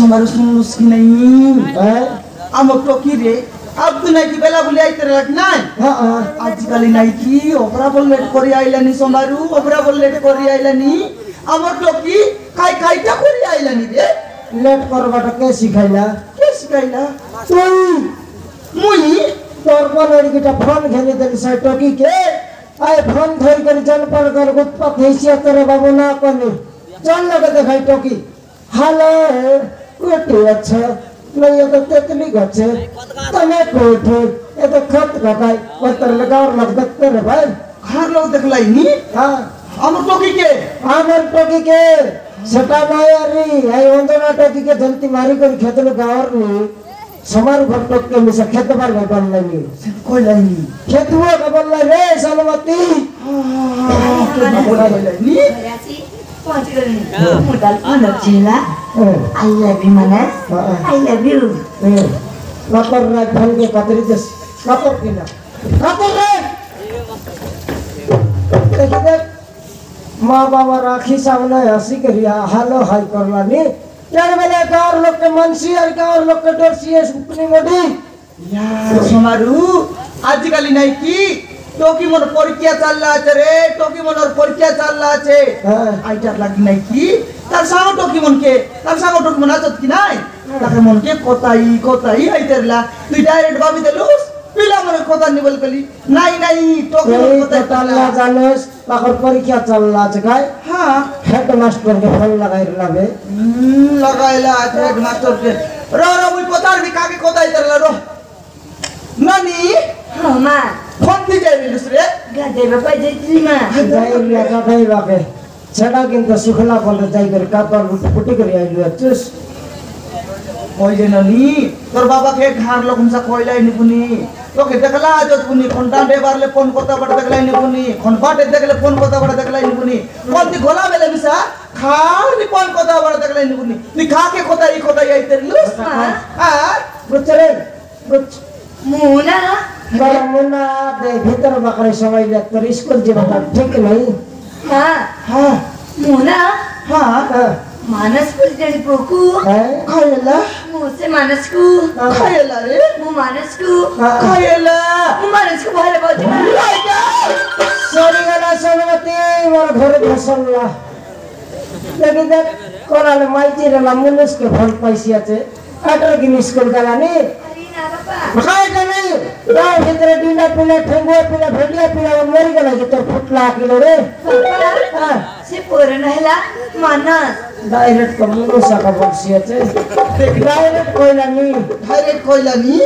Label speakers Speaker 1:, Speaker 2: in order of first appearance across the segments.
Speaker 1: समारोह सुनुस कि नहीं आम टोकी रे अब तू नहीं कि बेला बुली आई तेरे लग नहीं आजकल नहीं कि ओपरा बोल लेट करी आइलानी समारोह ओपरा बोल लेट करी आइलानी आम टोकी काई काईटा करी आइलानी रे
Speaker 2: लेट करबाटा के सिखाइला
Speaker 1: तुई मुई
Speaker 2: तोर पर लड़कीटा फोन घेनी देली से टोकी के आए फोन धर कर जनपर कर उत्पात हैसिया तेरे बाबू ना कनी चल लगे देखाई टोकी हेलो कोटी अच्छा नहीं ये तो तेतली गच्छे तमे कोठी ये तो खत गकाई पत्थर लगाओ लग देखते रे भाई
Speaker 1: घर लोग देखलाई नी
Speaker 2: हां
Speaker 1: हमर टोकी के
Speaker 2: सेटा नायरी आई वंदना टोकी के जल्दी मारी कर खेतलो गावर नी समार घर टोक के मिसा खेत बार गबन नहीं
Speaker 1: कोई नहीं
Speaker 2: खेतुआ गबन रे सलमती
Speaker 1: नी
Speaker 3: modal anak cila, I love you mana, I love you.
Speaker 2: Lapor naik bal ke katri des, lapor kena, lapor naik. Kita माँ बाबा राखी सामने हंसी करिया हालो हाई करला नी यार मेरे गाँव लोग के मनसी और गाँव लोग के डरसी है सुपनी मोटी
Speaker 1: यार समारू आजकल नहीं की टोकी मन परीक्षा चल रहा है रे टोकी मन और परीक्षा चल रहा है आइटा लगी नहीं की तार सांगो टोकी मन आचत की नहीं ताके मन के कोताई आई तेरला तू डायरेक्ट बाबी देलुस पिला मन कोता निबल कली नहीं टोकी मन कोता
Speaker 2: तल्ला जानस ताकर परीक्षा चल रहा है काय
Speaker 1: हां
Speaker 2: हेड मास्टर के फोन
Speaker 1: लगाइला हेड मास्टर के रो मुई कोतार भी काके कोताई तेरला रो नानी
Speaker 3: हाँ माँ
Speaker 1: फोन दी जाए दूसरे
Speaker 3: गधे बापा जैसी माँ
Speaker 2: जाइरिया गाई बापे छड़ा किंतु सुखला बोल जाई कर कापर पुटी कर आई लिया चुस
Speaker 1: ओइ जननी तोर बाबा के घर लोग हमसा कोइलाई नि पुनी तो के देखला आज पुनी कोनटा डे बारले फोन कोता बड देखलाई नि पुनी कोन बाटे देखले फोन कोता बड देखलाई नि पुनी कोन ती गोला बेले मिसा खाली फोन कोता बड देखलाई नि पुनी ती खा के कोता आई तेरी लुस हां
Speaker 2: गुचरे गुच
Speaker 3: मुना
Speaker 2: बड़ा मुन्ना दे भीतर बकरे समय ले तो स्कूल जीवन ठीक नहीं
Speaker 3: हाँ मुना
Speaker 1: हाँ
Speaker 3: मानस को जड़ी पोकू
Speaker 1: खायला
Speaker 3: मुझसे मानस को
Speaker 1: खायला रे
Speaker 3: मु मानस को
Speaker 1: खायला
Speaker 3: मु मानस को भाले बहुत
Speaker 2: सॉरी गला सलमती मोर घर भसलला लेकिन देख कोराले माइती रे मुनस के फल पैसा छे अटर की स्कूल गला नी खाए का नहीं गाँव के तेरे डीना पीला ठंगुआ पीला भेड़िया पीला मरी गला कि तो फुटला किलो रे
Speaker 3: से पूर्ण हैला मानस
Speaker 2: डायरेक्ट कमुनो साका बक्सिया छे डायरेक्ट कोइला नी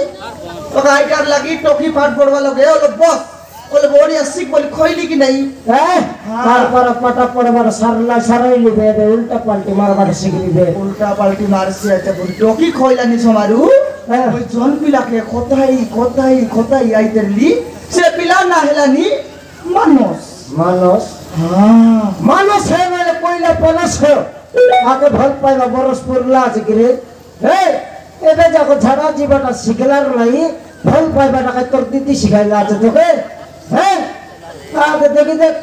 Speaker 2: तो गाय कर लगी टोकी फाट फोड़वा लगे ओ बस ओले बोड़ी अस्सी बोली खोइली कि नहीं तार पर पटा पड़वा सरैली बे उल्टा पलटी मारबा सिगली बे
Speaker 1: उल्टा पलटी मारसी अच्छा बोली टोकी खोइला नी समारू ओइ जोन पिला के खोताई आई तेरली से पिला ना हेला नी मानस हां
Speaker 2: मानस है मेरे कोइला पनस है आके भल पाइबा बरसपुर लाज गिरे हे एबे जाको झड़ा जीवटा सिखलार नहीं भल पाइबा का तोर दीदी सिखाइला আছে তোকে हे आके देखि देख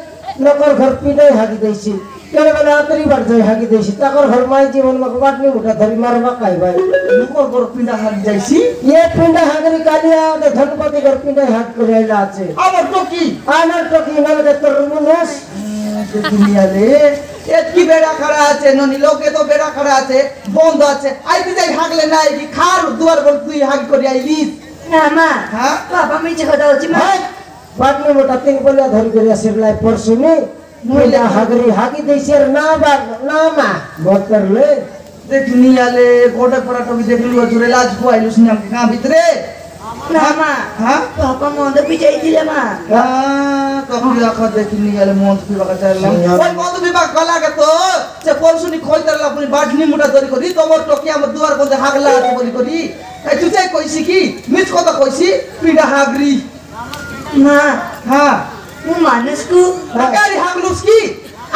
Speaker 2: नकर घर पिडे हाकी देसी केले बेला आतरी बार जाय हाकी देसी ताकर घर माई जीवन में बाटनी उठा धरी मारबा काई भाई
Speaker 1: नकर घर पिंडा हाकी जाईसी
Speaker 2: ये पिंडा हागरी कालिया के धनपति घर पिंडा हाक करेला আছে
Speaker 1: आवर टोकी
Speaker 2: आनर टोकी नलगे तोर मुनस
Speaker 1: दुनिया ले एतकी बेड़ा खड़ा আছে ननी लोके तो बेड़ा खड़ा আছে বন্ধ আছে আইতে যাই হাগলে না আইবি খার দুয়ার বল তুই হাগ করি আইলিস
Speaker 3: না মা
Speaker 1: हां
Speaker 3: पापा मिছে কথা হচ্ছে মা
Speaker 2: बाटनी मोटा तिंग बोले धरी करिया सिरलाई परसुनी मुइला हागरी हागी देसिर ना मा बोतर ले
Speaker 1: देखनिया ले गोडे परा टोकी देखलु जुरे लाज को आइलुस नाम के गां भितरे
Speaker 3: ना मा
Speaker 1: हां
Speaker 3: पापा मंद पिजाई दिले मा
Speaker 1: हां कभी आखा देखनिया ले मंद पिबा का चालला ओइ मंद पिबा गला के तो से परसुनी खोल तरला अपनी बाटनी मोटा धरी करी तोमर टोकी हम दुआर बंद हागला আছে বলি করি এই তুই চাই কইছি কি মিছ কথা কইছি পিডা হাগরি
Speaker 3: मा
Speaker 1: हां
Speaker 3: मु मानस को
Speaker 1: गाड़ी हागलुस की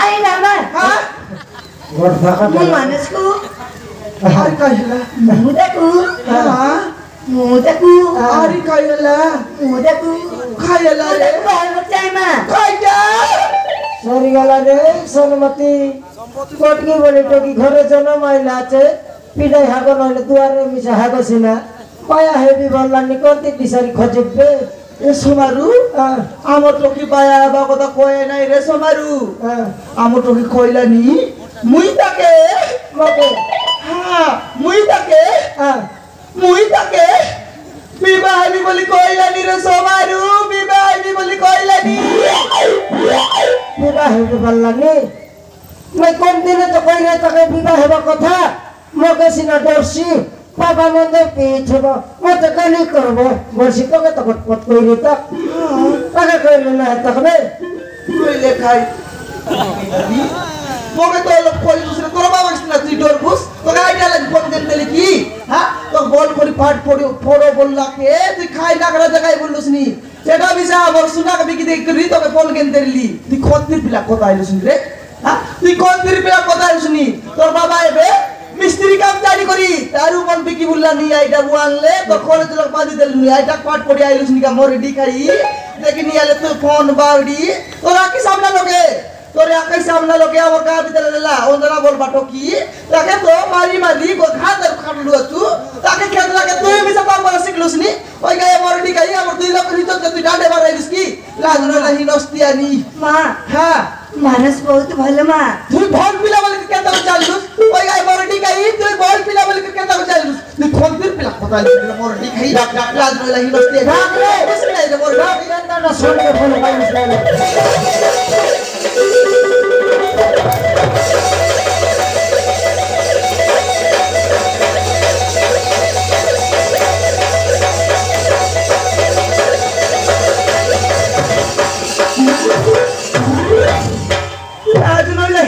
Speaker 3: आई ना मा
Speaker 1: हां
Speaker 2: गोड भागा
Speaker 3: मु मानस को
Speaker 1: अरे कहिला
Speaker 3: मुदकू
Speaker 1: हां
Speaker 3: मुदकू
Speaker 1: अरे कहिला
Speaker 3: मुदकू
Speaker 1: खायला रे
Speaker 3: बाहर मत जाए मा
Speaker 1: खाइजा
Speaker 2: सरी गला रे सोनमती कोटकी बोले टोकी घरे जन्म आइला আছে পিডাই হাগো নইলে দুয়ারে মিশা হাগো সিনা পায়া হেবি বললানি কোনটি দিশারি খজিবে
Speaker 1: এ সোমারু আমার তো কি পায়া বা কথা কয় নাই রে সোমারু আমার তো কি কইলানি মুই তাকে
Speaker 2: মকে
Speaker 1: হ্যাঁ মুই তাকে বিবাহিনী বলি কইলানি রে সোমারু বিবাহিনী বলি কইলানি
Speaker 2: বিবাহ হেবি বললানি মই কোন দিনে তো কইরে তাকে বিবাহ হেবা কথা মকে সিনা ডরছি বাবা মন্দে পিছব মতে কানি করব বলছি তোকে তো পট কইরে তাকে কইলে না তখন
Speaker 1: কইলে খাই মগে তো লোক কই দুসরে তোর বাবা না তুই ডর ঘুষ তোকে আইডিয়া লাগে কোন দিন দিলি কি হ্যাঁ তো বল করি পাট পড়ো বললাকে তুই খাই না করা জায়গায় বললুস নি সেটা বিসা আমার সুনা বিকি দেখ করি তোকে ফোন কেন দিলি তুই খত্তির পিলা কথা আইলুস রে হ্যাঁ তুই খত্তির পিলা কথা আইলুস নি তোর বাবা এবে মিস্ত্রি কাম জানি করি তার উপর বিকি বললা নি আইটা বুয়ানলে তো খরচ লোক পাদি দিল নি আইটা পাট পড়ি আইলুস নি কা মরে ডি খাই দেখি নি আলে তুই ফোন বাউডি তোরা কি সামনে লোকে তোরে আকাই সামনে লোকে আমার গা ভিতরে লেলা ওন্দরা বল বাটো কি তাকে তো মারি গোধা দর খাটলু আছু তাকে খেত লাগে তুই মিছা পারবার শিখলুস নি ওই গায়ে মরডি গাই আমার দুই লোক ভিতর তুই ডাডে বাড়াইলিস কি লাজ নহি নস্তিয়ানি
Speaker 3: মা
Speaker 1: হ্যাঁ
Speaker 3: মানুষ বহুত ভালো মা
Speaker 1: তুই ভল পিলা বলে কেন চাললুস ওই গায়ে মরডি গাই তুই ভল পিলা বলে কেন চাললুস তুই খন্তির পিলা কথা মরডি খাই লাজ নহি নস্তিয়ানি রাখ রে বুঝলি না রে মরডি
Speaker 2: না শুনতে ফোন পাইস না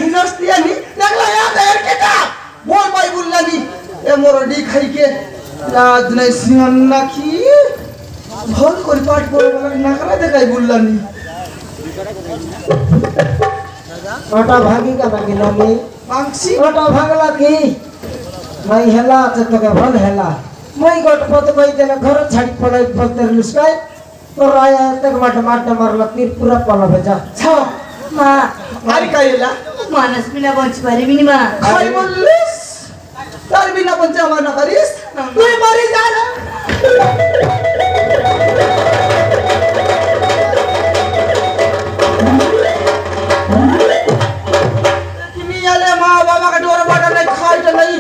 Speaker 1: হিনস্তিয়ানি দেখলা এর কেটা বল ভাই বললানি এ মরডি খাইকে লাজ নাই সিমান নাকি ভল করে পাট পড়ো বলে নাকরা দেখাই বললানি
Speaker 2: ওটা ভাগি কা ভাগিলা নি
Speaker 1: মাংসি
Speaker 2: ওটা ভাগলা কি নাই হেলা তো তোকে ভাল হেলা মই গট পত কই দেলে ঘর ছাড়ি পড়াই বলতে লুসকাই তোর আয়া তক মাঠ মারলা তীর পুরা পালা ভেজা
Speaker 1: ছাও
Speaker 3: মা
Speaker 1: আরে কাইলা
Speaker 3: মানুষ বিনা বঞ্চ পারিবি নি মা
Speaker 1: খাই বললিস তার বিনা পঞ্চে আমার না করিস তুই মরি যা না তুমি আলে মা বাবা কে ডোর বাটা নাই খাইতে নাই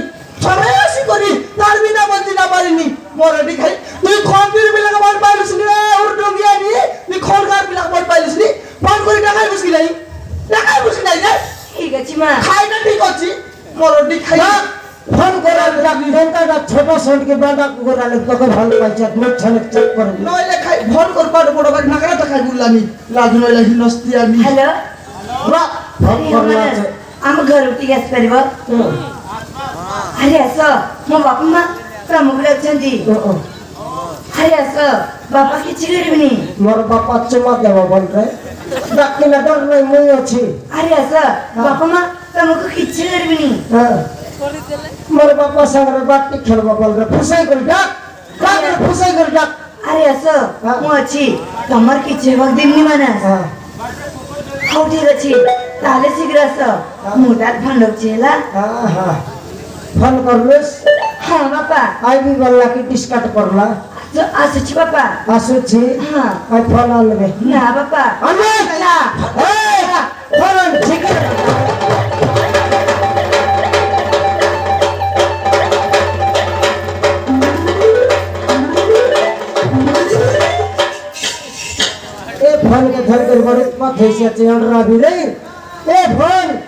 Speaker 1: সবাই আসি করি তার বিনা পঞ্চে না পারিনি মরডি খাই তুই খন্তির বিলা কে বল পাইলিস নি ওর ডঙ্গিয়া নি তুই খড়গার বিলা বল পাইলিস নি ফোন করে টাকাই বুঝি নাই রে
Speaker 3: ঠিক আছে মা
Speaker 1: খাই না ঠিক আছে মরডি খাই
Speaker 2: ফোন করার ঘন্টাটা ছোট সন্টকে বাডা করালে তোকে ভালো পাইছে মুখ ছানে চেক করে
Speaker 1: নইলে খাই ফোন কর পাড় বড় বাড়ি নাকরা দেখাই বললানি লাজ নইলে হিনস্তিয়ানি
Speaker 3: হ্যালো
Speaker 2: রা ফোন করলা
Speaker 3: ଆମ ଘରକୁ ଟିକେ ଆସିପାରିବ ଆରେ ଆସ ମୋ ବାପା ମା ପ୍ରମୁଖରେ ଅଛନ୍ତି ଆରେ ଆସ ବାପା କିଛି କରିବିନି
Speaker 2: ମୋର ବାପା ଚୁମା ଦେବ ବୋଲରେ ଡାକିଲା ଡର ନାହିଁ ମୁଇ ଅଛି
Speaker 3: ଆରେ ଆସ ବାପା ମା ତମକୁ କିଛି କରିବିନି
Speaker 2: ମୋର ବାପା ସାଙ୍ଗରେ ବାଟି ଖେଳବ ବୋଲରେ ଫୁସାଇ କରି ଡାକ କାରେ ଫୁସାଇ କରି ଡାକ
Speaker 3: ଆରେ ଆସ ମୁଁ ଅଛି ତମର କିଛି ହେବାକୁ ଦେବିନି ମାନେ ହଉ ଠିକ ଅଛି ତାହେଲେ ଶୀଘ୍ର ଆସ ମୁଁ ତାର ଫୋନ ରଖୁଛି ହେଲା
Speaker 2: ଫୋନ କରିଲୁସ୍
Speaker 3: ହଁ ବାପା
Speaker 2: ଆଇବି ବୋଲଲା କି ଡିସ୍କାଟ କରଲା
Speaker 3: ଆସୁଛି ବାପା
Speaker 2: ଆସୁଛି
Speaker 3: ହଁ
Speaker 2: ଆଇ ଫୋନ ଆଣିବେ
Speaker 3: ନା ବାପା
Speaker 2: ଆନେ
Speaker 3: ନା
Speaker 2: ଫୋନ ଠିକ फोन के धर कर बड़े माथे से चढ़ रहा भी नहीं ए फोन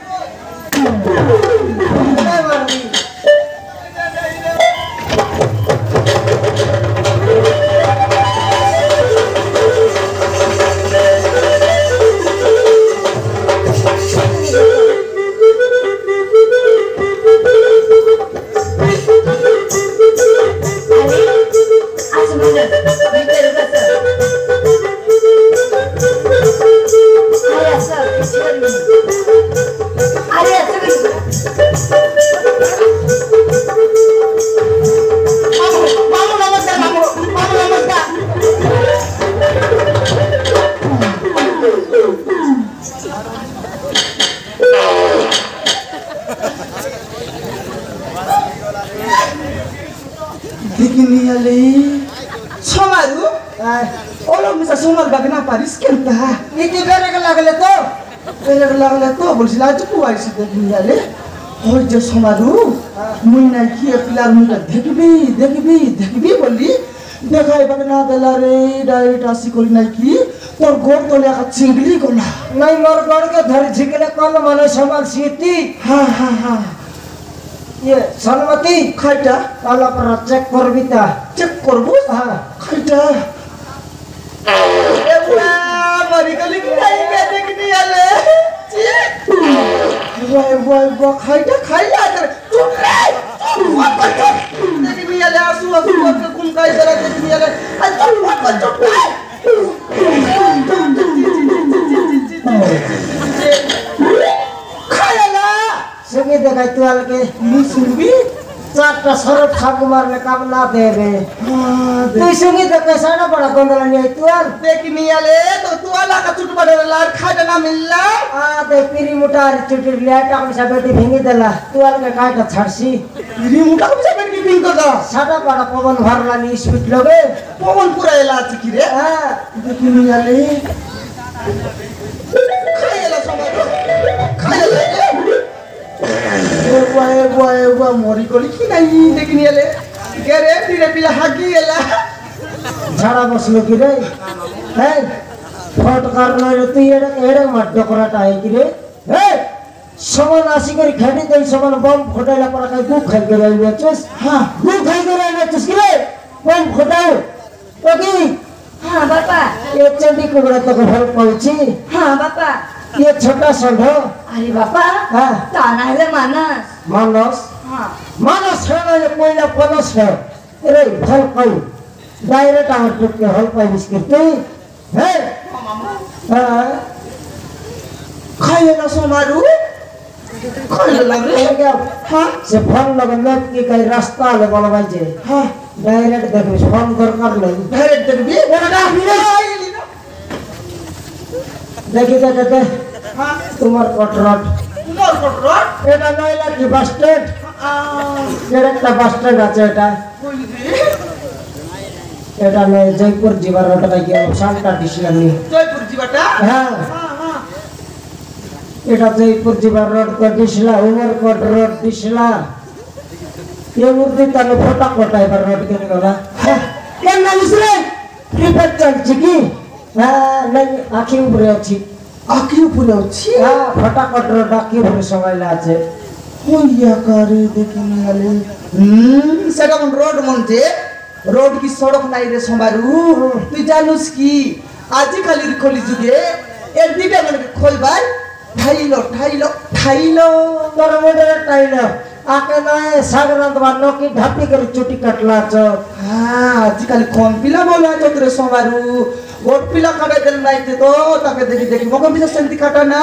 Speaker 1: বাগনা পারিস কেনতা
Speaker 2: ইতি বেরে লাগলে তো
Speaker 1: বেলেগ লাগলে তো বলছিল আজ কুয়াইছি দেখবি আরে ওই যে সমারু মুই না কি পিলার মুই দেখবি দেখবি দেখবি বললি দেখাই বাগনা দেলা রে ডাইরেক্ট আসি করি নাই কি তোর গোড় তলে একা চিংড়ি গলা
Speaker 2: নাই মোর গড়কে ধরে ঝিকলে কোন মানে সমাল সিতি
Speaker 1: হ্যাঁ হ্যাঁ হ্যাঁ
Speaker 2: ইয়ে সনমতি
Speaker 1: খাইটা
Speaker 2: তালা পর চেক করবি তা
Speaker 1: চেক করবো
Speaker 2: হ্যাঁ
Speaker 1: খাইটা এবা মরি গলি কি নাই কে দেখনি আলে এবা খাইটা খাইলা করে চুপ রে দেখনি আলে আসু আসু করে কুম কাই দরা দেখনি আলে আই চুপ রে খাইলা
Speaker 2: সঙ্গে দেখাই তুই আলকে
Speaker 1: মুই শুনবি
Speaker 2: চারটা সরব ছাগু মারলে কাম না দেবে তুই সঙ্গে দেখে সাড়া বড়া গন্ডলা নিয়ে তুই আর
Speaker 1: দেখনি আলে তো তুয়ালা का चुट बड़े लार खाजा ना मिलला
Speaker 2: দে পিরি মোটার চুটির লিয়াটা আমি সাবেটি ভেঙে দিলা তুই আলকে কাটা ছাড়ছি
Speaker 1: রিমুটা কম যাবে কি পিং কর দাও
Speaker 2: সাড়া বড়া পবন ভরলা নি স্পিড লগে
Speaker 1: পবন পুরা এলা আছে কি রে
Speaker 2: হ্যাঁ
Speaker 1: দেখনি আলে খাইলা সবাই খাইলা এ মরি গলি কি নাই দেখনি আলে গেরে পিরে পিলা হাগি এলা
Speaker 2: ঝাড়া বসলো কি রে হ্যাঁ ফটকার নয় তুই এড়ে এড়ে মাঠ করাটা হয় কি রে হ্যাঁ সমান আসি করে খেটে দেই সমান বম ফটাইলা পড়া খাই দুঃখ খাই করে আইছিস
Speaker 1: হ্যাঁ
Speaker 2: দুঃখ খাই করে আইছিস কি রে বম ফটাও তো কি
Speaker 3: हाँ बापा
Speaker 2: ये चंडी कुगड़ा तो घर पहुंची
Speaker 3: हाँ बापा
Speaker 2: ये छोटा संढो
Speaker 3: अरे बापा
Speaker 2: हाँ
Speaker 3: ताना है मानस
Speaker 2: मानस
Speaker 3: हाँ
Speaker 2: मानस है ना ये कोयला पनस है अरे फल पाई डायरेक्ट आवर टुक के हल पाई बिस्किट तू है हाँ
Speaker 1: खाइला समारू खाइला रे
Speaker 2: क्या
Speaker 1: हाँ
Speaker 2: से फोन लगा मैप की कई रास्ता ले बोला भाई जे
Speaker 1: हाँ
Speaker 2: डायरेक्ट देख फोन कर नहीं
Speaker 1: डायरेक्ट देखबी
Speaker 2: देखी देखे
Speaker 1: हाँ
Speaker 2: तुम्हार कटरट
Speaker 1: মোর কটরট
Speaker 2: এটা নইলা কি বাস স্ট্যান্ড এর একটা বাস স্ট্যান্ড আছে এটা
Speaker 1: কইলি
Speaker 2: এটা নয় জয়পুর জিবার রোডটা গিয়ে শান্তা ডিসলানি
Speaker 1: জয়পুর জিবাটা
Speaker 2: হ্যাঁ
Speaker 1: হ্যাঁ হ্যাঁ
Speaker 2: এটা জয়পুর জিবার রোড को डिसला उमरकोट रोड डिसला ये मुद्दे तने फोटा कोटा पर रोड के निकला केन ना मिसरे रिपेट चलछि की हां नहीं आखी ऊपर अछि
Speaker 1: আকি উপরে আছে
Speaker 2: हां फोटा कोट रोड आखी ऊपर सगाइला আছে
Speaker 1: হইয়া কারে দেখিনি আলে সেটা কোন রোড মনতে রোড কি সড়ক নাই রে সমারু তুই জানুস কি আজি খালি খলি যুগে এর দিটা মানে খলবার ঠাইলো ঠাইলো ঠাইলো
Speaker 2: তোর মোডে টাইলো आके नए सागरंत वालों की ढापी कर चुटी कटला चो
Speaker 1: হ্যাঁ আজি খালি কম পিলা বলা চোদ্রে সমারু গোট পিলা কাটাই দেন নাইতে তো তাকে দেখি দেখি মকম পিছা সেন্তি কাটা না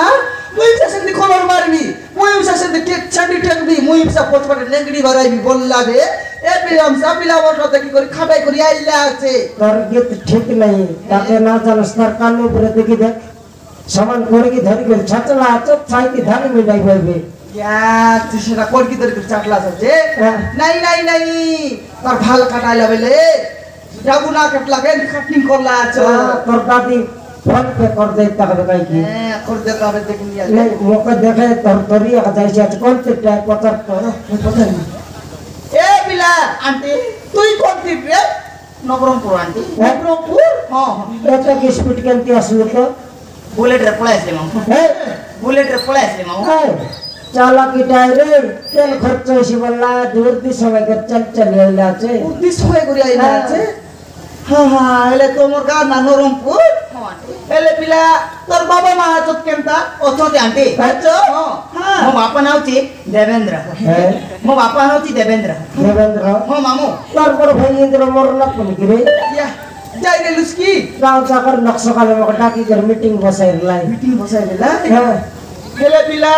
Speaker 1: মুই পিছা সেন্তি খবর মারবি মুই পিছা সেন্তি টেক ছাড়ি টেকবি মুই পিছা পচপাটে লেঙ্গড়ি বাড়াইবি বললা রে এ পিলাম সাপিলা ওটা দেখি করে খাটাই করি আইলা আছে
Speaker 2: তোর গীত ঠিক নাই তাকে না জানস তার কান উপরে দেখি দেখ সমান করে কি ধরি করে ছাতলা চপ ছাই কি ধান মিলাই বলবে
Speaker 1: क्या तीसरा कोड की तरह चाटला सच्चे
Speaker 2: हाँ।
Speaker 1: नहीं नहीं नहीं पर भाल काटाइला बेले जाबू ना कटला के कटिंग करला छ
Speaker 2: তোর দাদি ফোন পে कर दे तक कहीं की
Speaker 1: कर देता बे देखनी आ
Speaker 2: नहीं मौका देखे তোর तोरी आ जाई আছে কোন তে টাই পতর তো
Speaker 1: पता नहीं ए बिला आंटी তুই কোন টিপ রে নবরমপুর আন্টি নবরমপুর हां
Speaker 2: এটা কি স্পিড কেমতি আসলো তো
Speaker 3: बुलेट रे पळाय असले माऊ
Speaker 2: হ্যাঁ
Speaker 3: बुलेट रे पळाय असले माऊ
Speaker 2: চালা কি টাইরে তেল খরচ হইছে বললা দূর দি সময় করে চল চল আইলা আছে
Speaker 1: উদ্দেশ্য হয়ে করি আইলা আছে হ্যাঁ হ্যাঁ এলে তোমার গা না নবরমপুর
Speaker 3: हां आंटी
Speaker 1: এলে বিলা তোর বাবা মা আছত কেনতা
Speaker 3: ओथोते आंटी
Speaker 1: আছো
Speaker 3: हां
Speaker 1: हां
Speaker 3: मो बापा नावची देवेंद्र
Speaker 2: হ্যাঁ
Speaker 3: मो बापा नावची देवेंद्र
Speaker 2: দেবেন্দ্র
Speaker 3: हो मामू
Speaker 2: তারপর ভাইয়েন্দ্র মরলা কোন কি রে
Speaker 1: या যাই রে লুস্কি
Speaker 2: গাঁও চাকর নকশকালে মকে ডাকি করে মিটিং বসাইলাই
Speaker 1: মিটিং বসাই দিলা
Speaker 2: হ্যাঁ
Speaker 1: এলে বিলা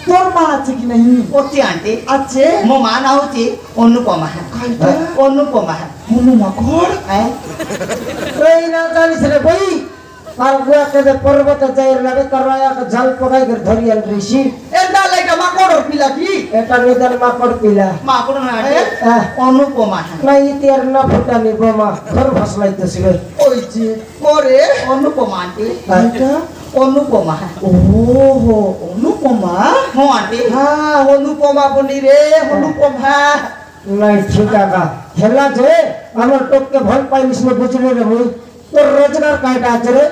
Speaker 1: তোর মা আছে কি নাই
Speaker 3: ओती आंटी
Speaker 1: আছে
Speaker 3: मो मा नावची अनुपमा
Speaker 1: কাইটা
Speaker 3: अनुपमा
Speaker 1: মনু মাকড়
Speaker 3: है
Speaker 2: এই না জানিস রে বই আর গুয়া কে পর্বত যাই লাগে করয়া কে জল পকাই করে ধরি আন ঋষি
Speaker 1: এটা লাইকা মাকড় মাকড় পিলা কি
Speaker 2: এটা নিদান মাকড় পিলা
Speaker 3: মাকড় না অনুপমা
Speaker 2: না ইতিহার না ফুটানি বোমা ঘর ভাসলাইতেছিল
Speaker 1: ওই যে করে
Speaker 3: অনুপমা আন্টি
Speaker 1: এটা
Speaker 3: অনুপমা
Speaker 1: ওহো অনুপমা
Speaker 3: হ্যাঁ আন্টি
Speaker 1: হ্যাঁ অনুপমা বনি রে অনুপমা
Speaker 2: নাই ঠিক আগা হেলা যে আমার টোককে ভাল পাইলিস না বুঝলি রে মুই তোর রোজগার কাইটা আছে রে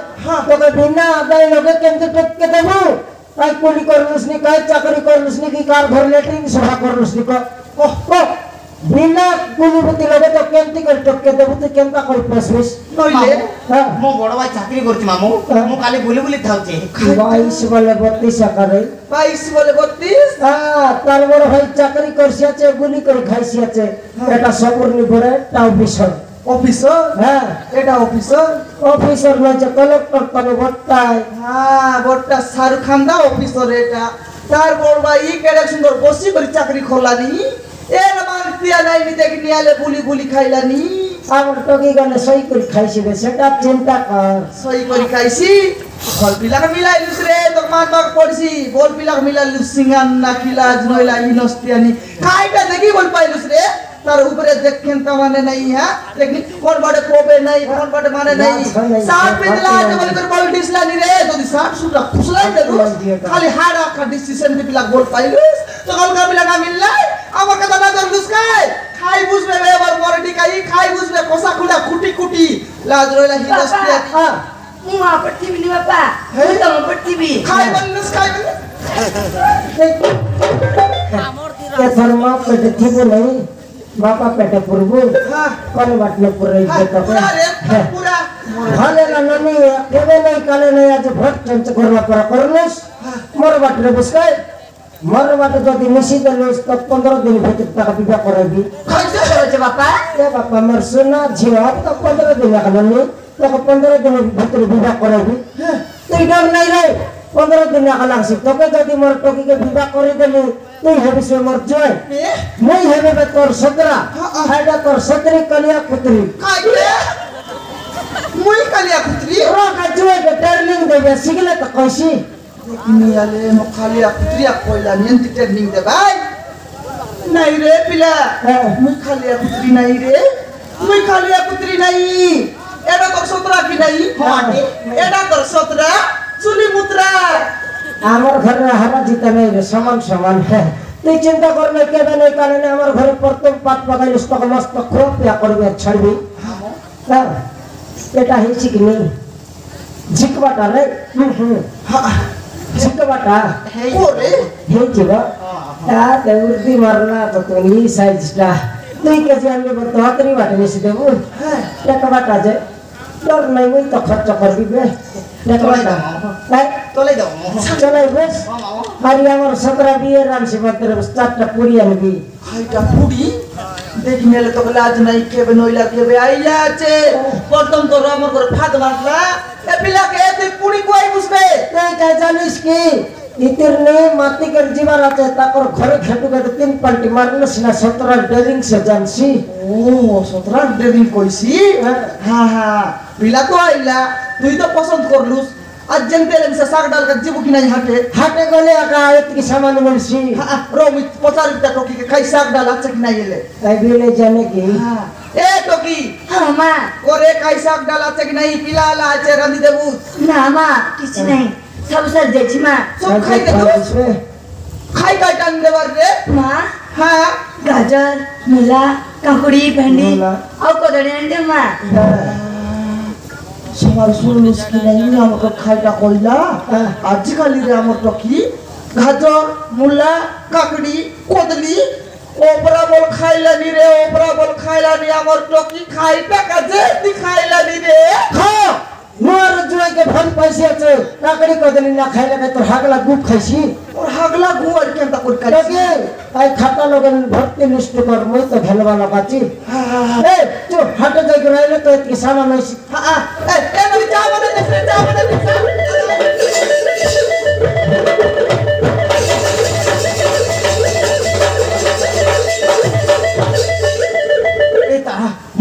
Speaker 2: তোকে বিনা আদায় লগে কেমতে টোককে দেবো কাই কুলি করলুস নি কাই চাকরি করলুস নি কি কার ঘর লেট্রিন সভা করলুস নি ওহ বিনা কুলিপতি লগে তো কেমতি করে টোককে দেবো তুই কেমতা করে পসবিস
Speaker 1: নইলে
Speaker 3: মো বড় ভাই চাকরি করছি মামু মু কালি বুলি বুলি থাউছে
Speaker 2: 22 বলে 32 আকারে
Speaker 1: 22 বলে 32
Speaker 2: তার বড় ভাই চাকরি করছি আছে গুলি করে খাইছি আছে এটা সবরনি পড়ে টাও বিষয়
Speaker 1: অফিসার
Speaker 2: হ্যাঁ
Speaker 1: এটা অফিসার
Speaker 2: অফিসার নয় যে কলেক্টর তবে বট্টায়
Speaker 1: হ্যাঁ বড়টা শাহরুখ খান দা অফিসার এটা তার বড় ভাই কেডা সুন্দর বসি করে চাকরি খোলানি এর মানতিয়া নাই নি দেখি নিয়ালে বুলি বুলি খাইলানি
Speaker 2: আমার টকি গানে সই করে খাইছি রে সেটা চিন্তা কর
Speaker 1: সই করে খাইছি ফল পিলাক মিলাইলুস রে তোর মান বাগ পড়ছি বল পিলাক মিলাইলুস সিঙ্গান না কিলাজ নইলা ইনস্তিয়ানি খাইটা দেখি বল পাইলুস রে তার উপরে দেখেন তা মানে নাই হ্যাঁ দেখি কোন বাড়ে কোবে নাই কোন বাড়ে মানে নাই 60 পিলা আছে বলে তোর বল ডিসলানি রে যদি 60 সুটা খুশলাই দে খালি হাড়া কা ডিসিশন দি পিলাক বল পাইলুস তো কল কা পিলাক মিললাই আমার কথা না তোর লুসকাই খাই বুঝবে এবার বড়টি খাই বুঝবে কোসা খুলা খুটি খুটি লাজ রইলা হিনস্তিয়া
Speaker 3: মু আপত্তিবি নি বাবা তুই তো আপত্তিবি
Speaker 1: খাই বললুস খাই বললুস
Speaker 2: কে ধর্ম পেটে থিব নাই বাপা পেটে পড়ব কোন বাটলে পড়ে যেতে
Speaker 1: পুরা
Speaker 2: ভালে না ননি কেবে নাই কালে নাই আজ ভোট চেঞ্জ করলা পরা করলুস মোর বাটলে বসকাই মোর বাটে যদি মিশি দেলুস তো 15 দিন ভিতর টাকা বিবাহ করাবি
Speaker 1: খাইছে
Speaker 3: চলেছে বাবা
Speaker 2: এ বাপা মোর সোনা ঝিও তো 15 দিন লাগানি তোকে 15 দিনের ভিতরে বিবাহ করাবি তুই ডর নাই রে 15 দিন লাগছি তোকে যদি মোর টকিকে বিবাহ করে দেলি তুই হবিস মোর জয় মই হেবে তোর সতরা এটা তোর সতরি কলিয়া পুত্রী
Speaker 1: খাইছে মুই কালিয়া খুতরি
Speaker 2: রোকা জয় কে টার্নিং দেবে সিগলে তো কইছি
Speaker 1: নিয়ালে মো খালিয়া খুতরিয়া কইলা নিয়ন্তি ট্রেনিং দে ভাই নাই রে পিলা মুই খালিয়া খুতরি নাই রে মুই খালিয়া খুতরি নাই এটা তোর সতরা কি নাই এটা তোর সতরা চুলি মুত্রা
Speaker 2: আমার ঘরে হারা জিতা নাই রে সমান সমান তুই চিন্তা কর না কেবে নাই কারণে আমার ঘরে প্রথম পাত পাকাইলিস তোকে মস্ত খুব পিয়া করবি আর ছাড়বি হ্যাঁ এটা হয়েছে কি নেই ঝিকবাটা রে ঝিকবাটা
Speaker 1: ওরে
Speaker 2: হয়েছে গো তা উর্দি মারলা তো তুমি সাইজটা তুই কেজি আনবি বলতো হাতরি বাটে বেশি দেবো হ্যাঁ টাকা বাটা যে তোর নাই ওই তো খরচ করবি বে টাকা বাটা
Speaker 3: তোলে দাও
Speaker 2: চলাই বেশ আর আমার 17 বিয়ে রানছি মাত্র 4টা পুরি আনবি
Speaker 1: খাইটা পুরি দেখি নেলে তো লাজ নাই কেবে নইলা কেবে আইলা আছে প্রথম তো আমার করে ফাদ মারলা এ পিলাকে তুই পুরি কই বুঝবে
Speaker 2: তুই কে জানিস কি ইতির নে মাতিকের জীবন আছে তাকর ঘরে খেটুকে 3 পাল্টি মারলস না 17 ডেরিং সে জানছি
Speaker 1: ও 17 ডেরিং কইছি হ্যাঁ হ্যাঁ পিলা তো আইলা তুই তো পছন্দ করলুস আজ জানতে সে শাক ডাল কা জীবু কি নাই হাটে
Speaker 2: হাটে গলে একা এতকি সামান বলছি
Speaker 1: রমি 50 টকি কে খাই শাক ডাল আছে কি নাই এলে
Speaker 2: তাই বিলে জানে কি
Speaker 1: এ টকি
Speaker 3: হ্যাঁ মা
Speaker 1: করে খাই শাক ডাল আছে কি নাই পিলালা আছে রাঁধি দেবু
Speaker 3: না মা কিছু নাই সব সর যাচ্ছি মা
Speaker 1: সব খাই দেবু খাই খাই টান দেবার রে
Speaker 3: মা
Speaker 1: হ্যাঁ
Speaker 3: গাজর মূলা কাকুড়ি ভেন্ডি আর কদড়ি আনতে মা
Speaker 1: সবার শুনলুস কি নাই আমাকে খাইটা কইলা আজকালি রে আমার টকি গাজর মূলা কাকড়ি কদলি ওপরা বল খাইলানি রে ওপরা বল খাইলানি আমার টকি খাইটা কাজে দি খাইলানি রে
Speaker 2: খা মোর জুয়াকে ভাল পাইছি আছে কাকড়ি কদলি না খাইলে কে তোর হাগলা গুপ খাইছি
Speaker 1: ওর হাগলা গু আর কেনটা কই কাজ
Speaker 2: তোকে আই খাতা লগন ভর্তি লিস্ট কর মই তো খেলবা লাগাছি এ তো হাটে যাই গরাইলে তো এতকি সামান নাইছি
Speaker 1: এ তুমি চা বানাই দে চা বানাই দে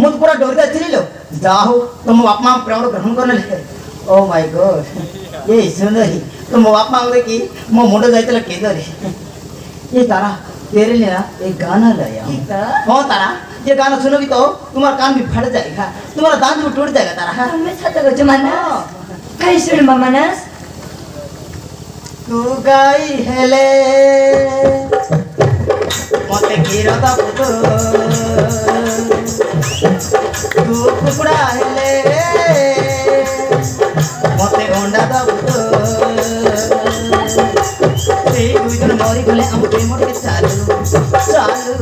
Speaker 3: मुझ पूरा डर गया चली लो जाओ तुम बाप माँ प्रेम ग्रहण करने लगे ओ माय गॉड ये सुनो ही तुम बाप माँ की मो मुंडो जाते लगे के दरे
Speaker 1: ये तारा तेरे लिए ना एक गाना लाया हूँ। हाँ तारा, ये गाना सुनोगी तो तुम्हारा कान भी फट जाएगा, तुम्हारा दांत भी टूट जाएगा तारा।
Speaker 3: हमें छाता को मानस काय सुन मानस
Speaker 1: तू गाई हेले मते गिर दबु तू कुकुड़ा हेले मते अंडा दबु এই দুইজন মরি গলে আমি প্রেমকে চালু चालू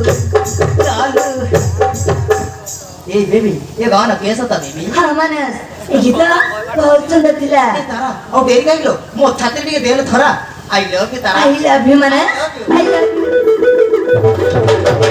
Speaker 1: चालू ए बेबी ये गाना कैसा था बेबी
Speaker 3: हाँ मानस ये गीत बहुत सुंदर थिला
Speaker 1: ए तारा और डेरी काइलो मो छाती टिके देलो थरा I love you Tara
Speaker 3: I love you Manas I love you